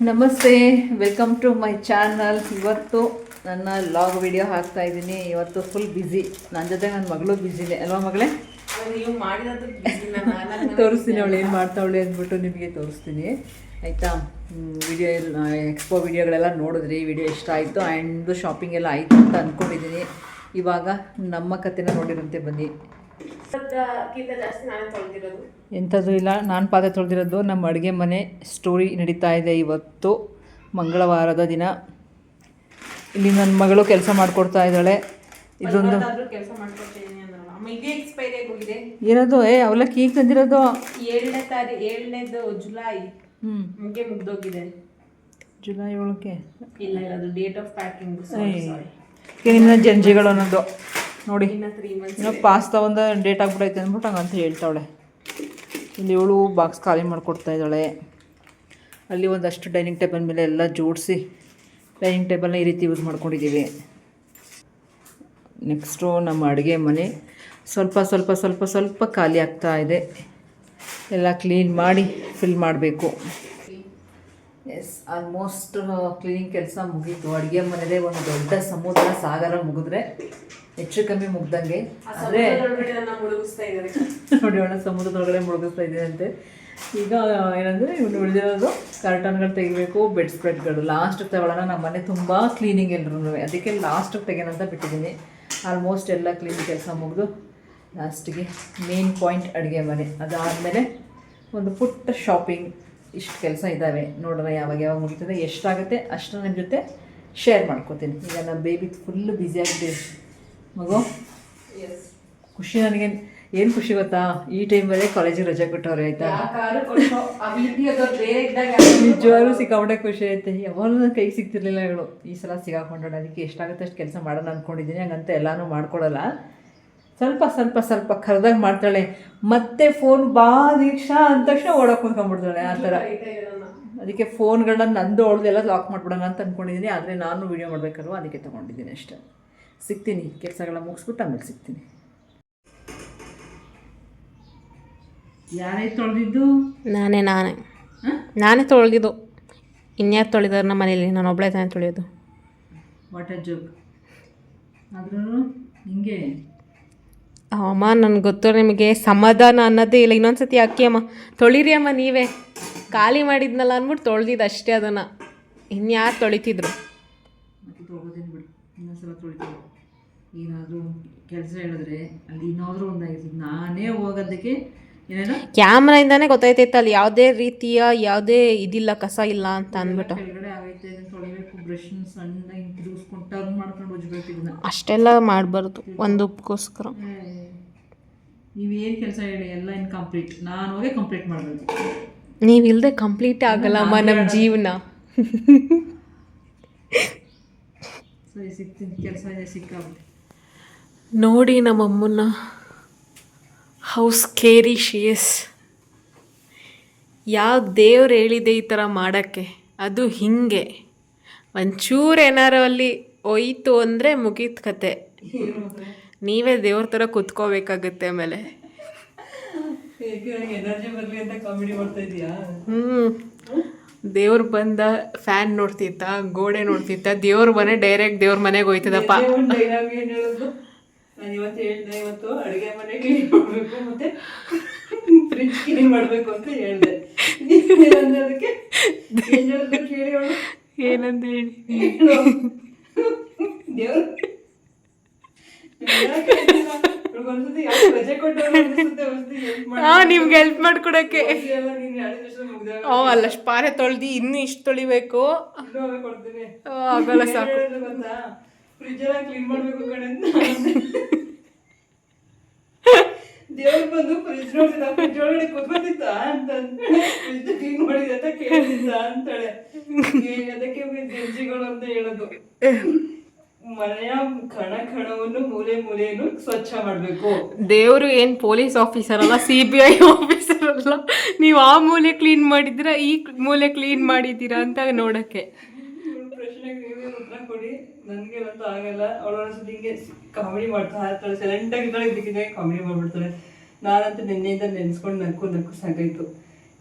ನಮಸ್ತೆ, welcome to my channel. ಇವತ್ತು ನನ್ನ ಲಾಗ್ ವಿಡಿಯೋ ಹಾಕ್ತಾ ಇದ್ದೀನಿ. ಇವತ್ತು ಫುಲ್ ಬ್ಯುಸಿ. ನನ್ನ ಜೊತೆ ನನ್ನ ಮಗಳು ಬ್ಯುಸಿನೇ ಅಲ್ವಾ ಮಗಳೇ? ತೋರಿಸ್ತೀನಿ ಅವಳು ಏನು ಮಾಡ್ತಾವಳೆ ಅಂದ್ಬಿಟ್ಟು ನಿಮಗೆ ತೋರಿಸ್ತೀನಿ ಆಯಿತಾ. ವಿಡಿಯೋ ಎಕ್ಸ್ಪೋ ವಿಡಿಯೋಗಳೆಲ್ಲ ನೋಡಿದ್ರಿ, ವಿಡಿಯೋ ಇಷ್ಟ ಆಯಿತು ಆ್ಯಂಡ್ ಶಾಪಿಂಗ್ ಎಲ್ಲ ಆಯಿತು ಅಂತ ಅಂದ್ಕೊಂಡಿದ್ದೀನಿ. ಇವಾಗ ನಮ್ಮ ಕಥೆನ ನೋಡಿರಂತೆ ಬನ್ನಿ. ಎಂಥದ್ದು ಇಲ್ಲ, ನಾನು ಪಾತ್ರೆ ತೊಳೆದಿರೋದು. ನಮ್ಮ ಅಡುಗೆ ಮನೆ ಸ್ಟೋರಿ ನಡೀತಾ ಇದೆ. ಇವತ್ತು ಮಂಗಳವಾರದ ದಿನ. ಇಲ್ಲಿ ನನ್ನ ಮಗಳು ಕೆಲಸ ಮಾಡಿಕೊಡ್ತಾ ಇದ್ದಾಳೆ. ಇದೊಂದು ಏನದು ಅವಲಕ್ಕಿ ಈಗ ತಂದಿರೋದು 7ನೇ ಜುಲೈ ಮುಗ್ದೋಗಿದೆ. ಜುಲೈ 7ಕ್ಕೆ ಇಲ್ಲ ಅದು ಡೇಟ್ ಆಫ್ ಪ್ಯಾಕಿಂಗ್. ಇನ್ನು ಜಂಜಿಗಳು ಅನ್ನೋದು ನೋಡಿ, ಇನ್ನೂ ಪಾಸ್ತಾ ಒಂದು ಡೇಟ್ ಆಗ್ಬಿಟ್ಟೈತೆ ಅಂದ್ಬಿಟ್ಟು ಹಂಗಂತ ಹೇಳ್ತಾವಳೆ. ಇಲ್ಲಿ ಇವಳು ಬಾಕ್ಸ್ ಖಾಲಿ ಮಾಡಿಕೊಡ್ತಾ ಇದ್ದಾಳೆ. ಅಲ್ಲಿ ಒಂದಷ್ಟು ಡೈನಿಂಗ್ ಟೇಬಲ್ ಮೇಲೆ ಎಲ್ಲ ಜೋಡಿಸಿ ಡೈನಿಂಗ್ ಟೇಬಲ್ನ ಈ ರೀತಿ ಯೂಸ್ ಮಾಡ್ಕೊಂಡಿದ್ದೀವಿ. ನೆಕ್ಸ್ಟು ನಮ್ಮ ಅಡುಗೆ ಮನೆ ಸ್ವಲ್ಪ ಸ್ವಲ್ಪ ಸ್ವಲ್ಪ ಸ್ವಲ್ಪ ಖಾಲಿ ಆಗ್ತಾ ಇದೆ. ಎಲ್ಲ ಕ್ಲೀನ್ ಮಾಡಿ ಫಿಲ್ ಮಾಡಬೇಕು. ಎಸ್, ಆಲ್ಮೋಸ್ಟ್ ಕ್ಲೀನಿಂಗ್ ಕೆಲಸ ಮುಗೀತು. ಅಡುಗೆ ಮನೆಯದೇ ಒಂದು ದೊಡ್ಡ ಸಮುದ್ರ ಸಾಗರ ಮುಗಿದ್ರೆ ಹೆಚ್ಚು ಕಮ್ಮಿ ಮುಗ್ದಂಗೆ. ಆದರೆ ನೋಡಿ ಅವಳ ಸಮುದ್ರದೊಳಗಡೆ ಮುಳುಗಿಸ್ತಾ ಇದ್ದೀನಂತೆ. ಈಗ ಏನಂದರೆ ಇವನು ಉಳಿದಿರೋದು ಕರ್ಟನ್ಗಳು ತೆಗಿಬೇಕು, ಬೆಡ್ ಸ್ಪ್ರೆಡ್ಗಳು ಲಾಸ್ಟಿಗೆ ತಗೊಳ್ಳೋಣ. ನಮ್ಮ ಮನೆ ತುಂಬ ಕ್ಲೀನಿಂಗ್ ಎಲ್ಲರೂ, ಅದಕ್ಕೆ ಲಾಸ್ಟಿಗೆ ತೆಗೆನಂತ ಬಿಟ್ಟಿದ್ದೀನಿ. ಆಲ್ಮೋಸ್ಟ್ ಎಲ್ಲ ಕ್ಲೀನಿಂಗ್ ಕೆಲಸ ಮುಗಿದು ಲಾಸ್ಟಿಗೆ ಮೇನ್ ಪಾಯಿಂಟ್ ಅಡುಗೆ ಮನೆ. ಅದಾದಮೇಲೆ ಒಂದು ಪುಟ್ಟ ಶಾಪಿಂಗ್. ಇಷ್ಟು ಕೆಲಸ ಇದ್ದಾವೆ, ನೋಡೋಣ ಯಾವಾಗ ಮುಗಿತದೆ, ಎಷ್ಟಾಗುತ್ತೆ ಅಷ್ಟು ನಿಮ್ಮ ಜೊತೆ ಶೇರ್ ಮಾಡ್ಕೋತೀನಿ. ಈಗ ನಮ್ಮ ಬೇಬಿ ಫುಲ್ಲು ಬ್ಯುಸಿಯಾಗಿದೆ ಮಗು. ಖುಷಿ ನನಗೆ ಏನು ಖುಷಿ ಗೊತ್ತಾ, ಈ ಟೈಮಲ್ಲೇ ಕಾಲೇಜಿಗೆ ರಜೆ ಕೊಟ್ಟವ್ರೆ ಆಯಿತಾ. ನಿಜವಾಗ್ಲೂ ಸಿಕ್ಕಾಪಟ್ಟೆ ಖುಷಿ ಐತೆ. ಯಾವಾಗಲೂ ನನ್ನ ಕೈಗೆ ಸಿಗ್ತಿರ್ಲಿಲ್ಲ ಇವಳು. ಈ ಸಲ ಸಿಗಾಕೊಂಡೋಣ. ಅದಕ್ಕೆ ಎಷ್ಟಾಗುತ್ತೆ ಅಷ್ಟು ಕೆಲಸ ಮಾಡೋಣ ಅಂದ್ಕೊಂಡಿದ್ದೀನಿ. ಹಂಗಂತ ಎಲ್ಲನೂ ಮಾಡ್ಕೊಡಲ್ಲ, ಸ್ವಲ್ಪ ಸ್ವಲ್ಪ ಸ್ವಲ್ಪ ಕರೆದಾಗ ಮಾಡ್ತಾಳೆ. ಮತ್ತೆ ಫೋನ್ ಬಾ ದೀಕ್ಷಾ ಅಂದ ತಕ್ಷಣ ಓಡೋಕೆ ಕುಂತ್ಕೊಂಡ್ಬಿಡ್ತಾಳೆ ಆ ಥರ. ಅದಕ್ಕೆ ಫೋನ್ಗಳನ್ನ ನಂದು ಅವಳದೆಲ್ಲ ಲಾಕ್ ಮಾಡಿಬಿಡೋಣ ಅಂತ ಅಂದ್ಕೊಂಡಿದ್ದೀನಿ. ಆದರೆ ನಾನು ವೀಡಿಯೋ ಮಾಡಬೇಕಲ್ವ, ಅದಕ್ಕೆ ತೊಗೊಂಡಿದ್ದೀನಿ ಅಷ್ಟೇ. ಸಿಗ್ತೀನಿ, ಕೆಲಸಗಳ ಮುಗಿಸ್ಬಿಟ್ಟು ಆಮೇಲೆ ಸಿಗ್ತೀನಿ. ಯಾರೇ ತೊಳೆದಿದ್ದು? ನಾನೇ ತೊಳೆದಿದ್ದು. ಇನ್ಯಾರು ತೊಳೆದಾರೆ ನಮ್ಮ ಮನೇಲಿ? ನಾನು ಒಬ್ಬಳೇ ತಾನೇ ತೊಳೆಯೋದು. ವಾಟರ್ ಜಗ್ ಆದ್ರೂ ಹಿಂಗೆ ಅಮ್ಮ, ನನಗೆ ಗೊತ್ತು ನಿಮಗೆ ಸಮಾಧಾನ ಅನ್ನೋದೇ ಇಲ್ಲ. ಇನ್ನೊಂದ್ಸತಿ ಅಕ್ಕಿ ಅಮ್ಮ ತೊಳಿರಿ ಅಮ್ಮ, ನೀವೇ ಖಾಲಿ ಮಾಡಿದ್ನಲ್ಲ ಅಂದ್ಬಿಟ್ಟು ತೊಳೆದಿದ್ದು ಅಷ್ಟೇ. ಅದನ್ನು ಇನ್ಯಾರು ತೊಳಿತಿದ್ರು? ಮತ್ತೆ ತೊಳ್ಕೊತೀನಿ ಬಿಡಿ, ಇನ್ನೊಂದ್ಸಲ ತೊಳಿತೀನಿ. ಏನಾದರೂ ಕೆಲಸ ಹೇಳಿದ್ರೆ ಅಲ್ಲಿ ಏನಾದರೂ ಒಂದಾಗಿರ್ತದೆ. ನಾನೇ ಹೋಗೋದಕ್ಕೆ ಏನೇನೋ ಕ್ಯಾಮ್ರಾಯಿಂದಾನೇ ಗೊತ್ತಾಯ್ತೈತೆ ಅಲ್ಲಿ ಯಾವುದೇ ರೀತಿಯ ಯಾವುದೇ ಇದಿಲ್ಲ, ಕಸ ಇಲ್ಲ ಅಂತ ಅಂದ್ಬಿಟ್ಟು. ಕೆಳಗಡೆ ಆಗೈತೆ, ತೊಳಿಬೇಕು. ಬ್ರಷ್ ಸಣ್ಣಗೆ ತಿರುಗಿಸ್ಕೊಂಡು ಟರ್ನ್ ಮಾಡ್ಕೊಂಡು ಉಜ್ಬೇಕು. ಇದನ್ನ ಅಷ್ಟೆಲ್ಲ ಮಾಡಬಾರ್ದು ಒಂದು ಉಪ್ಪಕ್ಕೋಸ್ಕರ. ನೀವೇನು ಕೆಲಸ ಹೇಳಿ, ಎಲ್ಲ ಇನ್ಕಂಪ್ಲೀಟ್. ನಾನು ಹೋಗಿ ಕಂಪ್ಲೀಟ್ ಮಾಡಬೇಕು. ನೀವಿಲ್ಲದೆ ಕಂಪ್ಲೀಟ್ ಆಗಲ್ಲಮ್ಮ ನಮ್ಮ ಜೀವನ. ಸರಿ, ಸಿಗ್ತೀನಿ. ಕೆಲಸ ಇದೆ ಸಿಕ್ಕಾಬಿಟ್ಟು. ನೋಡಿ ನಮ್ಮಮ್ಮನ, ಹೌ ಸ್ಕೇರಿ ಶಿ ಇಸ್. ಯಾವ ದೇವ್ರು ಹೇಳಿದೆ ಈ ಥರ ಮಾಡೋಕ್ಕೆ? ಅದು ಹೀಗೆ ಒಂಚೂರು ಏನಾರು ಅಲ್ಲಿ ಹೋಯ್ತು ಅಂದರೆ ಮುಗೀತು ಕತೆ. ನೀವೇ ದೇವ್ರ ಥರ ಕುತ್ಕೋಬೇಕಾಗತ್ತೆ. ಆಮೇಲೆ ಎನರ್ಜಿ ಬರಲಿ ಅಂತ ಕಾಮಿಡಿ ಮಾಡ್ತಾ ಇದೀಯಾ? ದೇವ್ರು ಬಂದ ಫ್ಯಾನ್ ನೋಡ್ತಿತ್ತ, ಗೋಡೆ ನೋಡ್ತಿತ್ತ, ದೇವ್ರ ಮನೆ ಡೈರೆಕ್ಟ್ ದೇವ್ರ ಮನೆಗೆ ಹೋಯ್ತದಪ್ಪ. ನಾನು ಇವತ್ತು ಹೇಳಿದೆ, ಇವತ್ತು ಅಡುಗೆ ಮನೆ ಕ್ಲೀನ್ ಮಾಡಬೇಕು ಮತ್ತು ಫ್ರಿಜ್ ಕ್ಲೀನ್ ಮಾಡಬೇಕು ಅಂತ ಹೇಳಿದೆ. ಅದಕ್ಕೆ ಏನಂತ ಹೇಳಿ ದೇವ್ರು ನಿಮ್ಗೆ ಹೆಲ್ಪ್ ಮಾಡ್ಕೊಡಕ್ಕೆ. ಅಲ್ಲಷ್ಟು ಪಾರೆ ತೊಳ್ದು ಇನ್ನೂ ಇಷ್ಟು ತೊಳಿಬೇಕು, ಆಗಲ್ಲ ಸಾಕು. ಫ್ರಿಜ್ ಎಲ್ಲ ಕ್ಲೀನ್ ಮಾಡ್ಬೇಕು ಕಣೆ ಅಂತ ದೇವ್ರು ಬಂದು ಫ್ರಿಜ್ ನೋಡಿದ, ಫ್ರಿಜ್ ಒಳಗಡೆ ಕೂತ್ಕೊತಿತ್ತ ಅಂತಂದ್ರೆ ಫ್ರಿಜ್ ಕ್ಲೀನ್ ಮಾಡಿದೆ ಅಂತ ಕೇಳಿದ್ದ ಅಂತಾಳೆ. ಅದಕ್ಕೆ ಜಂಜಿಗಳು ಅಂತ ಹೇಳೋದು. ಮನೆಯ ಕಣ ಕಣವನ್ನು ಮೂಲೆ ಮೂಲೆಯನ್ನು ಸ್ವಚ್ಛ ಮಾಡಬೇಕು. ದೇವರು ಏನು ಪೊಲೀಸ್ ಆಫೀಸರ್ ಅಲ್ಲ, CBI ಆಫೀಸರ್ ಅಲ್ಲ. ನೀವು ಆ ಮೂಲೆ ಕ್ಲೀನ್ ಮಾಡಿದ್ದೀರಾ, ಈ ಮೂಲೆ ಕ್ಲೀನ್ ಮಾಡಿದ್ದೀರಾ ಅಂತ ನೋಡೋಕ್ಕೆ. ಪ್ರಶ್ನೆಗೆ ನೀವೇ ಉತ್ತರ ಕೊಡಿ, ನನಗೆ ಅಂತೂ ಆಗಲ್ಲ. ಅವಳು ಅನ್ಸುತ್ತೆ ಹಿಂಗೆ ಕಾಮಿಡಿ ಮಾಡ್ತಾ ಇರ್ತಾಳೆ, ಸೈಲೆಂಟಾಗಿ ಇದ್ದಾಳೆ, ಇದಕ್ಕಿದೆ ಕಾಮಿಡಿ ಮಾಡ್ಬಿಡ್ತಾಳೆ. ನಾನಂತೂ ನಿನ್ನೆಯಿಂದ ನೆನೆಸ್ಕೊಂಡು ನಕ್ಕು ಸಾಕಾಯಿತು.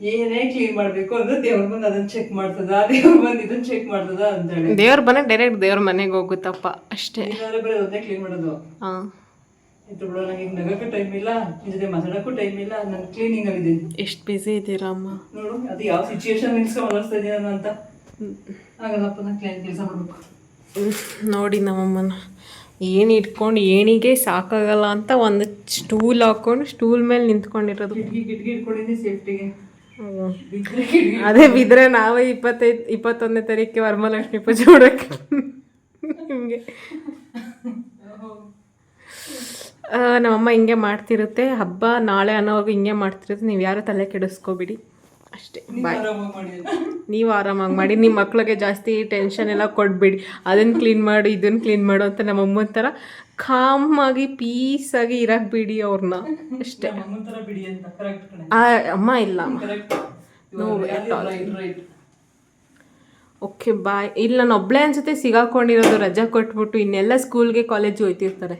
ಏನೇ ಕ್ಲೀನ್ ಮಾಡಬೇಕು ಅಂದ್ರೆ ದೇವ್ರ ಬಂದು ಅದನ್ನ ಚೆಕ್ ಮಾಡ್ತದ, ದೇವ್ರ ಬಂದು ಇದನ್ನ ಚೆಕ್ ಮಾಡ್ತದ ಅಂತ ಹೇಳಿ. ದೇವ್ರ ಮನೆ ಡೈರೆಕ್ಟ್ ದೇವ್ರ ಮನೆಗೆ ಹೋಗುತ್ತಪ್ಪ ಅಷ್ಟೇ. ಏನಾದ್ರೆ ಬರೀ ಅದನ್ನೇ ಕ್ಲೀನ್ ಮಾಡೋದು. ಹಾಂ, ಇದು ಬಿಡೋ, ನಂಗೆ ಈಗ ನಗಕ್ಕೂ ಟೈಮ್ ಇಲ್ಲ, ನಿನ್ ಜೊತೆ ಮಾತಾಡೋಕ್ಕೂ ಟೈಮ್ ಇಲ್ಲ, ನಾನು ಕ್ಲೀನಿಂಗ್ ಆಗಿದ್ದೀನಿ. ಎಷ್ಟು ಬ್ಯುಸಿ ಇದ್ದೀರಾ ಅಮ್ಮ. ನೋಡು ಅದು ಯಾವ ಸಿಚುಯೇಷನ್ ನಿಲ್ಸ್ಕೊಂಡು ಮಲಗಿಸ್ತಾ ಇದೀನಿ ನಾನು ಅಂತ. ಆಗಲ್ಲಪ್ಪ, ನಾನು ಕೆಲಸ ಮಾಡಬೇಕು. ನೋಡಿ ನಮ್ಮಮ್ಮನ ಏನು ಇಟ್ಕೊಂಡು ಏಣಿಗೆ ಸಾಕಾಗಲ್ಲ ಅಂತ ಒಂದು ಸ್ಟೂಲ್ ಹಾಕೊಂಡು ಸ್ಟೂಲ್ ಮೇಲೆ ನಿಂತ್ಕೊಂಡಿರೋದು. ಕಿಟಕಿ ಇಟ್ಕೊಂಡಿದ್ದೀನಿ ಸೇಫ್ಟಿಗೆ. ಅದೇ ಬಿದ್ದರೆ ನಾವೇ 21ನೇ ತಾರೀಕಿಗೆ ವರಮಹಾಲಕ್ಷ್ಮಿ ಪೂಜೆ ಮಾಡೋಕ್ಕೆ ನಿಮಗೆ. ನಮ್ಮಮ್ಮ ಹಿಂಗೆ ಮಾಡ್ತಿರುತ್ತೆ, ಹಬ್ಬ ನಾಳೆ ಅನ್ನೋವಾಗ ಹಿಂಗೆ ಮಾಡ್ತಿರುತ್ತೆ. ನೀವು ಯಾರು ತಲೆ ಕೆಡಿಸ್ಕೋಬಿಡಿ ಅಷ್ಟೇ. ಬಾಯ್. ನೀವು ಆರಾಮಾಗಿ ಮಾಡಿ, ನಿಮ್ಮ ಮಕ್ಳಿಗೆ ಜಾಸ್ತಿ ಟೆನ್ಷನ್ ಎಲ್ಲ ಕೊಡಬೇಡಿ. ಅದನ್ನು ಕ್ಲೀನ್ ಮಾಡು, ಇದನ್ನು ಕ್ಲೀನ್ ಮಾಡು ಅಂತ ನಮ್ಮ ಅಮ್ಮನ ಥರ ಕಾಮಾಗಿ ಪೀಸಾಗಿ ಇರಕ್ಕೆ ಬಿಡಿ ಅವ್ರನ್ನ ಅಷ್ಟೇ. ಅಮ್ಮ ಇಲ್ಲ ಓಕೆ ಬಾಯ್. ಇಲ್ಲ ನಾನು ಒಬ್ಬಳೇ ಅನ್ಸುತ್ತೆ ಸಿಗಾಕೊಂಡಿರೋದು, ರಜಾ ಕೊಟ್ಬಿಟ್ಟು ಇನ್ನೆಲ್ಲ ಸ್ಕೂಲ್ಗೆ ಕಾಲೇಜು ಹೋಯ್ತಿರ್ತಾರೆ.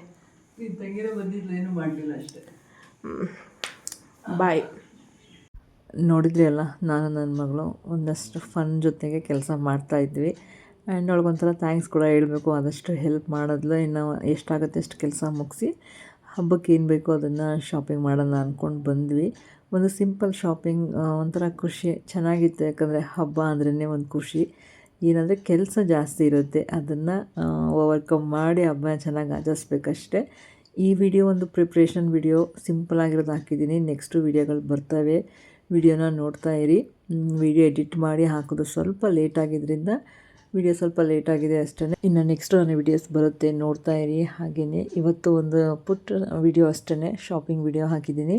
ಬಾಯ್. ನೋಡಿದ್ರಿ ಅಲ್ಲ, ನಾನು ನನ್ನ ಮಗಳು ಒಂದಷ್ಟು ಫನ್ ಜೊತೆಗೆ ಕೆಲಸ ಮಾಡ್ತಾಯಿದ್ವಿ. ಆ್ಯಂಡ್ ಅವಳಿಗೊಂಥರ ಥ್ಯಾಂಕ್ಸ್ ಕೂಡ ಹೇಳಬೇಕು. ಆದಷ್ಟು ಹೆಲ್ಪ್ ಮಾಡಿದ್ಲು. ಇನ್ನು ಎಷ್ಟಾಗುತ್ತೆ ಅಷ್ಟು ಕೆಲಸ ಮುಗಿಸಿ ಹಬ್ಬಕ್ಕೆ ಏನು ಬೇಕೋ ಅದನ್ನು ಶಾಪಿಂಗ್ ಮಾಡೋಣ ಅಂದ್ಕೊಂಡು ಬಂದ್ವಿ. ಒಂದು ಸಿಂಪಲ್ ಶಾಪಿಂಗ್, ಒಂಥರ ಖುಷಿ ಚೆನ್ನಾಗಿತ್ತು. ಯಾಕಂದರೆ ಹಬ್ಬ ಅಂದ್ರೇ ಒಂದು ಖುಷಿ. ಏನಂದರೆ ಕೆಲಸ ಜಾಸ್ತಿ ಇರುತ್ತೆ, ಅದನ್ನು ಓವರ್ಕಮ್ ಮಾಡಿ ಹಬ್ಬ ಚೆನ್ನಾಗಿ ಆಚರಿಸ್ಬೇಕಷ್ಟೆ. ಈ ವಿಡಿಯೋ ಒಂದು ಪ್ರಿಪ್ರೇಷನ್ ವಿಡಿಯೋ, ಸಿಂಪಲಾಗಿರೋದು ಹಾಕಿದ್ದೀನಿ. ನೆಕ್ಸ್ಟು ವಿಡಿಯೋಗಳು ಬರ್ತವೆ, ವಿಡಿಯೋನ ನೋಡ್ತಾ ಇರಿ. ವಿಡಿಯೋ ಎಡಿಟ್ ಮಾಡಿ ಹಾಕೋದು ಸ್ವಲ್ಪ ಲೇಟ್ ಆಗಿದ್ದರಿಂದ ವಿಡಿಯೋ ಸ್ವಲ್ಪ ಲೇಟ್ ಆಗಿದೆ ಅಷ್ಟೇ. ಇನ್ನು ನೆಕ್ಸ್ಟ್ ನನ್ನ ವಿಡಿಯೋಸ್ ಬರುತ್ತೆ, ನೋಡ್ತಾ ಇರಿ. ಹಾಗೆಯೇ ಇವತ್ತು ಒಂದು ಪುಟ್ಟ ವಿಡಿಯೋ ಅಷ್ಟೇ, ಶಾಪಿಂಗ್ ವಿಡಿಯೋ ಹಾಕಿದ್ದೀನಿ.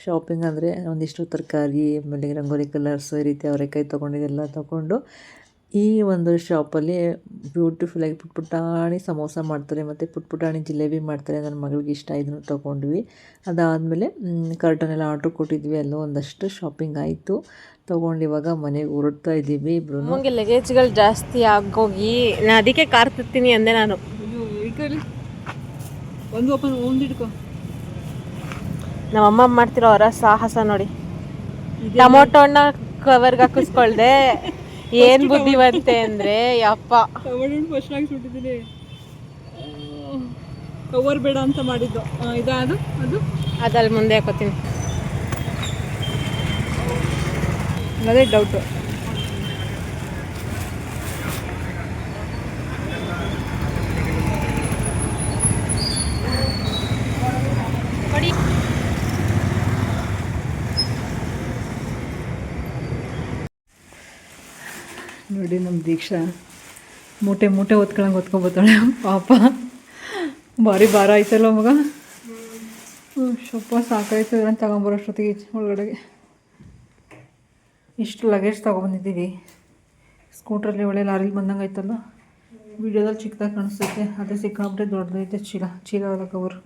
ಶಾಪಿಂಗ್ ಅಂದರೆ ಒಂದಿಷ್ಟು ತರಕಾರಿ, ಆಮೇಲೆ ರಂಗೋಲಿ ಕಲರ್ಸು, ಈ ರೀತಿ ಅವರೆಕಾಯಿ ತೊಗೊಂಡಿದ್ದೆಲ್ಲ ತೊಗೊಂಡು ಈ ಒಂದು ಶಾಪಲ್ಲಿ ಬ್ಯೂಟಿಫುಲ್ಲಾಗಿ ಪುಟ್ಪುಟಾಣಿ ಸಮೋಸ ಮಾಡ್ತಾರೆ ಮತ್ತು ಪುಟ್ಪುಟಾಣಿ ಜಿಲೇಬಿ ಮಾಡ್ತಾರೆ. ನನ್ನ ಮಗಳಿಗೆ ಇಷ್ಟ, ಇದನ್ನು ತೊಗೊಂಡ್ವಿ. ಅದಾದಮೇಲೆ ಕರ್ಟನೆಲ್ಲ ಆರ್ಡ್ರ್ ಕೊಟ್ಟಿದ್ವಿ. ಅಲ್ಲೂ ಒಂದಷ್ಟು ಶಾಪಿಂಗ್ ಆಯಿತು. ತೊಗೊಂಡು ಇವಾಗ ಮನೆಗೆ ಹೊರಡ್ತಾ ಇದ್ದೀವಿ ಇಬ್ಬರು. ನಮಗೆ ಲಗೇಜ್ಗಳು ಜಾಸ್ತಿ ಆಗೋಗಿ ನಾನು ಅದಕ್ಕೆ ಕಾರ್ ತರ್ತೀನಿ ಅಂದೆ ನಾನು. ಒಂದಿಟ್ಕೊ. ನಮ್ಮಮ್ಮ ಮಾಡ್ತಿರೋ ಅವರ ಸಾಹಸ ನೋಡಿ. ಟೊಮೊಟೊ ಹಣ್ಣ ಕವರ್ಗೆ ಹಾಕಿಸ್ಕೊಳ್ದೆ. ಏನು ಬುದ್ಧಿವಂತೆ ಅಂದರೆ ಯಪ್ಪ. ಟೊಮೊಟೊ ಫಸ್ಟ್ ಹಾಕಿಸ್ಬಿಟ್ಟಿದ್ದೀನಿ, ಕವರ್ ಬೇಡ ಅಂತ ಮಾಡಿದ್ದು. ಅದು ಅದಲ್ಲಿ ಮುಂದೆ ಹಾಕೋತೀನಿ. ಅದೇ ಡೌಟು. ನೋಡಿ ನಮ್ಮ ದೀಕ್ಷಾ ಮೂಟೆ ಹೊತ್ಕೊಬತ್ತಾಳೆ. ಪಾಪ ಭಾರಿ ಭಾರ ಆಯ್ತಲ್ಲ ಮಗ. ಸ್ವಲ್ಪ ಸಾಕಾಯ್ತು ಇದನ್ನು ತಗೊಂಬರೋಷ್ಟೊತ್ತಿಗೆ ಒಳಗಡೆಗೆ. ಇಷ್ಟು ಲಗೇಜ್ ತೊಗೊಬಂದಿದ್ದೀವಿ. ಸ್ಕೂಟ್ರಲ್ಲಿ ಒಳ್ಳೆ ಲಾರಿಲಿ ಬಂದಂಗೆ ಆಯ್ತಲ್ಲ. ವೀಡಿಯೋದಲ್ಲಿ ಚಿಕ್ಕದಾಗಿ ಕಾಣಿಸ್ತೈತೆ, ಅದೇ ಸಿಕ್ಕಾಬಿಟ್ಟೆ ದೊಡ್ಡದೈತೆ ಚೀಲ ಅಲ್ಲ ಕವರ್.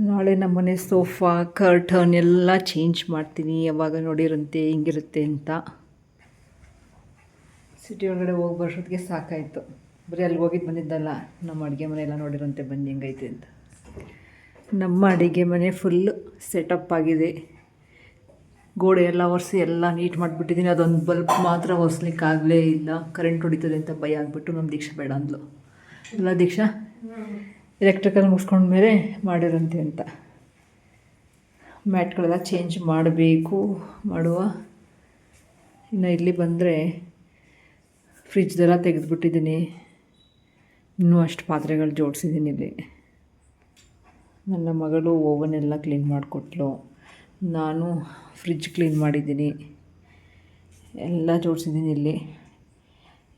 ನಾಳೆ ನಮ್ಮನೆ ಸೋಫಾ ಕರ್ಟನ್ ಎಲ್ಲ ಚೇಂಜ್ ಮಾಡ್ತೀನಿ. ಯಾವಾಗ ನೋಡಿರಂತೆ ಹಿಂಗಿರುತ್ತೆ ಅಂತ. ಸಿಟಿ ಒಳಗಡೆ ಹೋಗಿ ಬರೋಷ್ಟೊತ್ತಿಗೆ ಸಾಕಾಯಿತು. ಬರೀ ಅಲ್ಲಿ ಹೋಗಿದ್ದು ಬಂದಿದ್ದಲ್ಲ, ನಮ್ಮ ಅಡುಗೆ ಮನೆ ಎಲ್ಲ ನೋಡಿರಂತೆ ಬನ್ನಿ ಹೆಂಗೈತೆ ಅಂತ. ನಮ್ಮ ಅಡುಗೆ ಮನೆ ಫುಲ್ಲು ಸೆಟಪ್ ಆಗಿದೆ. ಗೋಡೆ ಎಲ್ಲ ಒರೆಸಿ ಎಲ್ಲ ನೀಟ್ ಮಾಡಿಬಿಟ್ಟಿದ್ದೀನಿ. ಅದೊಂದು ಬಲ್ಬ್ ಮಾತ್ರ ಒರೆಸ್ಲಿಕ್ಕಾಗಲೇ ಇಲ್ಲ, ಕರೆಂಟ್ ಹೊಡಿತದೆ ಅಂತ ಭಯ ಆಗಿಬಿಟ್ಟು ನಮ್ಮ ದೀಕ್ಷಾ ಬೇಡ ಅಂದ್ಲು. ಎಲ್ಲ ದೀಕ್ಷಾ ಎಲೆಕ್ಟ್ರಿಕಲ್ ಮುಗಿಸ್ಕೊಂಡ್ಮೇಲೆ ಮಾಡಿರಂತೆ ಅಂತ. ಮ್ಯಾಟ್ಗಳೆಲ್ಲ ಚೇಂಜ್ ಮಾಡುವ. ಇನ್ನು ಇಲ್ಲಿ ಬಂದರೆ ಫ್ರಿಜ್ದೆಲ್ಲ ತೆಗೆದುಬಿಟ್ಟಿದ್ದೀನಿ. ಇನ್ನೂ ಅಷ್ಟು ಪಾತ್ರೆಗಳು ಜೋಡಿಸಿದ್ದೀನಿ ಇಲ್ಲಿ. ನನ್ನ ಮಗಳು ಓವನೆಲ್ಲ ಕ್ಲೀನ್ ಮಾಡಿಕೊಟ್ಲು. ನಾನು ಫ್ರಿಜ್ ಕ್ಲೀನ್ ಮಾಡಿದ್ದೀನಿ, ಎಲ್ಲ ಜೋಡಿಸಿದ್ದೀನಿ ಇಲ್ಲಿ.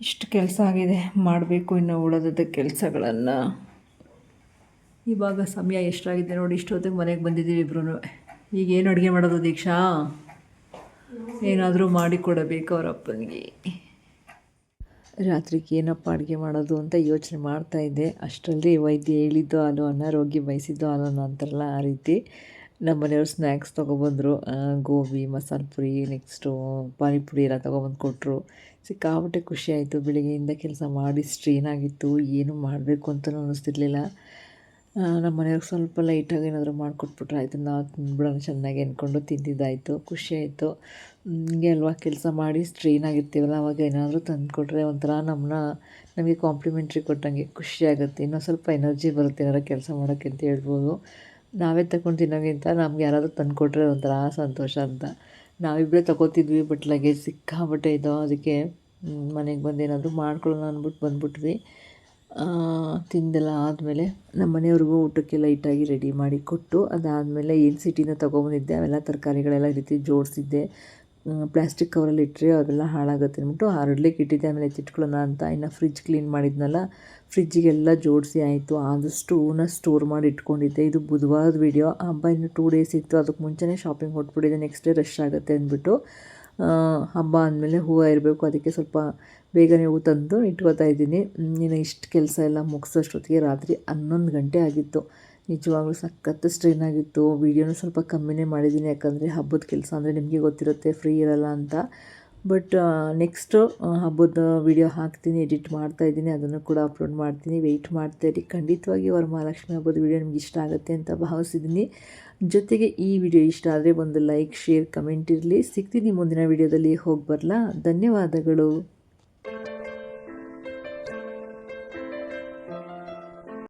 ಇಷ್ಟು ಕೆಲಸ ಆಗಿದೆ, ಮಾಡಬೇಕು ಇನ್ನು ಉಳಿದ ಕೆಲಸಗಳನ್ನು. ಇವಾಗ ಸಮಯ ಎಷ್ಟಾಗಿದೆ ನೋಡಿ, ಇಷ್ಟೊತ್ತಿಗೆ ಮನೆಗೆ ಬಂದಿದ್ದೀವಿ ಇಬ್ಬರೂ. ಈಗ ಏನು ಅಡುಗೆ ಮಾಡೋದು ದೀಕ್ಷಾ? ಏನಾದರೂ ಮಾಡಿಕೊಡಬೇಕು ಅವ್ರ ಅಪ್ಪನಿಗೆ. ರಾತ್ರಿಗೆ ಏನಪ್ಪ ಅಡುಗೆ ಮಾಡೋದು ಅಂತ ಯೋಚನೆ ಮಾಡ್ತಾಯಿದ್ದೆ. ಅಷ್ಟರಲ್ಲಿ ವೈದ್ಯ ಹೇಳಿದ್ದು ಹಾಲು ಅನ್ನ, ರೋಗಿ ಬಯಸಿದ್ದು ಹಾಲು ಅನ್ನ ಅಂತಾರಲ್ಲ ಆ ರೀತಿ. ನಮ್ಮ ಮನೆಯವ್ರು ಸ್ನ್ಯಾಕ್ಸ್ ತೊಗೊಬಂದರು. ಗೋಬಿ, ಮಸಾಲೆ ಪುರಿ, ನೆಕ್ಸ್ಟು ಪಾನಿಪುರಿ ಎಲ್ಲ ತೊಗೊಬಂದು ಕೊಟ್ಟರು. ಸಿಕ್ಕಾಪಟ್ಟೆ ಖುಷಿಯಾಯಿತು. ಬೆಳಿಗ್ಗೆಯಿಂದ ಕೆಲಸ ಮಾಡಿ ಸ್ಟ್ರೇನ್ ಆಗಿತ್ತು, ಏನು ಮಾಡಬೇಕು ಅಂತಲೂ ಅನ್ನಿಸ್ತಿರ್ಲಿಲ್ಲ. ನಮ್ಮ ಮನೆಯವ್ರಿಗೆ ಸ್ವಲ್ಪ ಲೈಟಾಗಿ ಏನಾದರೂ ಮಾಡಿಕೊಟ್ಬಿಟ್ರೆ ಆಯಿತು, ನಾವು ತಿಂದ್ಬಿಡೋಣ ಚೆನ್ನಾಗಿ ಅಂದ್ಕೊಂಡು ತಿಂದಿದ್ದಾಯಿತು. ಖುಷಿ ಆಯಿತು. ಹಿಂಗೆ ಅಲ್ವಾ, ಕೆಲಸ ಮಾಡಿ ಸ್ಟ್ರೈನ್ ಆಗಿರ್ತೀವಲ್ಲ, ಅವಾಗ ಏನಾದರೂ ತಂದುಕೊಟ್ರೆ ಒಂಥರ ನಮಗೆ ಕಾಂಪ್ಲಿಮೆಂಟ್ರಿ ಕೊಟ್ಟಂಗೆ ಖುಷಿ ಆಗುತ್ತೆ. ಇನ್ನೂ ಸ್ವಲ್ಪ ಎನರ್ಜಿ ಬರುತ್ತೆ ಏನಾದ್ರು ಕೆಲಸ ಮಾಡೋಕ್ಕೆ ಅಂತ ಹೇಳ್ಬೋದು. ನಾವೇ ತಗೊಂಡು ತಿನ್ನೋಕ್ಕಿಂತ ನಮ್ಗೆ ಯಾರಾದರೂ ತಂದುಕೊಟ್ರೆ ಒಂಥರ ಸಂತೋಷ ಅಂತ. ನಾವಿಬ್ಬರೇ ತಗೋತಿದ್ವಿ, ಬಟ್ ಲಗೇಜ್ ಸಿಕ್ಕಾಪಟ್ಟೆ ಇದ್ದೋ, ಅದಕ್ಕೆ ಮನೆಗೆ ಬಂದು ಏನಾದರೂ ಮಾಡ್ಕೊಳ್ಳೋಣ ಅಂದ್ಬಿಟ್ಟು ಬಂದ್ಬಿಟ್ವಿ. ತಿಂದೆಲ್ಲ ಆದಮೇಲೆ ನಮ್ಮ ಮನೆಯವ್ರಿಗೂ ಊಟಕ್ಕೆ ಲೈಟಾಗಿ ರೆಡಿ ಮಾಡಿ ಕೊಟ್ಟು, ಅದಾದಮೇಲೆ ಏನು ಸಿಟಿನ ತೊಗೊಬಂದಿದ್ದೆ ಅವೆಲ್ಲ ತರಕಾರಿಗಳೆಲ್ಲ ಈ ರೀತಿ ಜೋಡಿಸಿದ್ದೆ. ಪ್ಲಾಸ್ಟಿಕ್ ಕವರಲ್ಲಿ ಇಟ್ಟರೆ ಅವೆಲ್ಲ ಹಾಳಾಗುತ್ತೆ ಅಂದ್ಬಿಟ್ಟು ಹರಡ್ಲಿಕ್ಕೆ ಇಟ್ಟಿದ್ದೆ. ಆಮೇಲೆ ಎತ್ತಿಟ್ಕೊಳ್ಳೋಣ ಅಂತ ಇನ್ನು ಫ್ರಿಜ್ ಕ್ಲೀನ್ ಮಾಡಿದ್ನಲ್ಲ, ಫ್ರಿಜ್ಜಿಗೆಲ್ಲ ಜೋಡಿಸಿ ಆಯಿತು. ಆದಷ್ಟು ಹೂವನ್ನ ಸ್ಟೋರ್ ಮಾಡಿ ಇಟ್ಕೊಂಡಿದ್ದೆ. ಇದು ಬುಧವಾರದ ವೀಡಿಯೋ. ಹಬ್ಬ ಇನ್ನು 2 ಡೇಸ್ ಇತ್ತು, ಅದಕ್ಕೆ ಮುಂಚೆನೇ ಶಾಪಿಂಗ್ ಹೊಟ್ಬಿಟ್ಟಿದ್ದೆ, ನೆಕ್ಸ್ಟ್ ಡೇ ರಶ್ ಆಗುತ್ತೆ ಅಂದ್ಬಿಟ್ಟು. ಹಬ್ಬ ಅಂದಮೇಲೆ ಹೂವು ಇರಬೇಕು, ಅದಕ್ಕೆ ಸ್ವಲ್ಪ ಬೇಗನೆ ಹೂವು ತಂದು ಇಟ್ಕೋತಾ ಇದ್ದೀನಿ. ಇನ್ನು ಇಷ್ಟು ಕೆಲಸ ಎಲ್ಲ ಮುಗಿಸೋಷ್ಟೊತ್ತಿಗೆ ರಾತ್ರಿ 11 ಗಂಟೆ ಆಗಿತ್ತು. ನಿಜವಾಗ್ಲೂ ಸಖತ್ತು ಸ್ಟ್ರೈನ್ ಆಗಿತ್ತು. ವೀಡಿಯೋನೂ ಸ್ವಲ್ಪ ಕಮ್ಮಿನೇ ಮಾಡಿದ್ದೀನಿ, ಯಾಕಂದರೆ ಹಬ್ಬದ ಕೆಲಸ ಅಂದರೆ ನಿಮಗೆ ಗೊತ್ತಿರುತ್ತೆ, ಫ್ರೀ ಇರಲ್ಲ ಅಂತ. ಬಟ್ ನೆಕ್ಸ್ಟು ಹಬ್ಬದ ವೀಡಿಯೋ ಹಾಕ್ತೀನಿ, ಎಡಿಟ್ ಮಾಡ್ತಾಯಿದ್ದೀನಿ, ಅದನ್ನು ಕೂಡ ಅಪ್ಲೋಡ್ ಮಾಡ್ತೀನಿ. ವೆಯ್ಟ್ ಮಾಡ್ತಾಯಿರಿ. ಖಂಡಿತವಾಗಿ ವರಮಹಾಲಕ್ಷ್ಮಿ ಹಬ್ಬದ ವೀಡಿಯೋ ನಿಮ್ಗೆ ಇಷ್ಟ ಆಗುತ್ತೆ ಅಂತ ಭಾವಿಸಿದ್ದೀನಿ. ಜೊತೆಗೆ ಈ ವಿಡಿಯೋ ಇಷ್ಟ ಆದರೆ ಒಂದು ಲೈಕ್, ಶೇರ್, ಕಮೆಂಟ್ ಇರಲಿ. ಸಿಗ್ತೀನಿ ಮುಂದಿನ ವೀಡಿಯೋದಲ್ಲಿ. ಹೋಗಿ ಬರಲಾ? ಧನ್ಯವಾದಗಳು.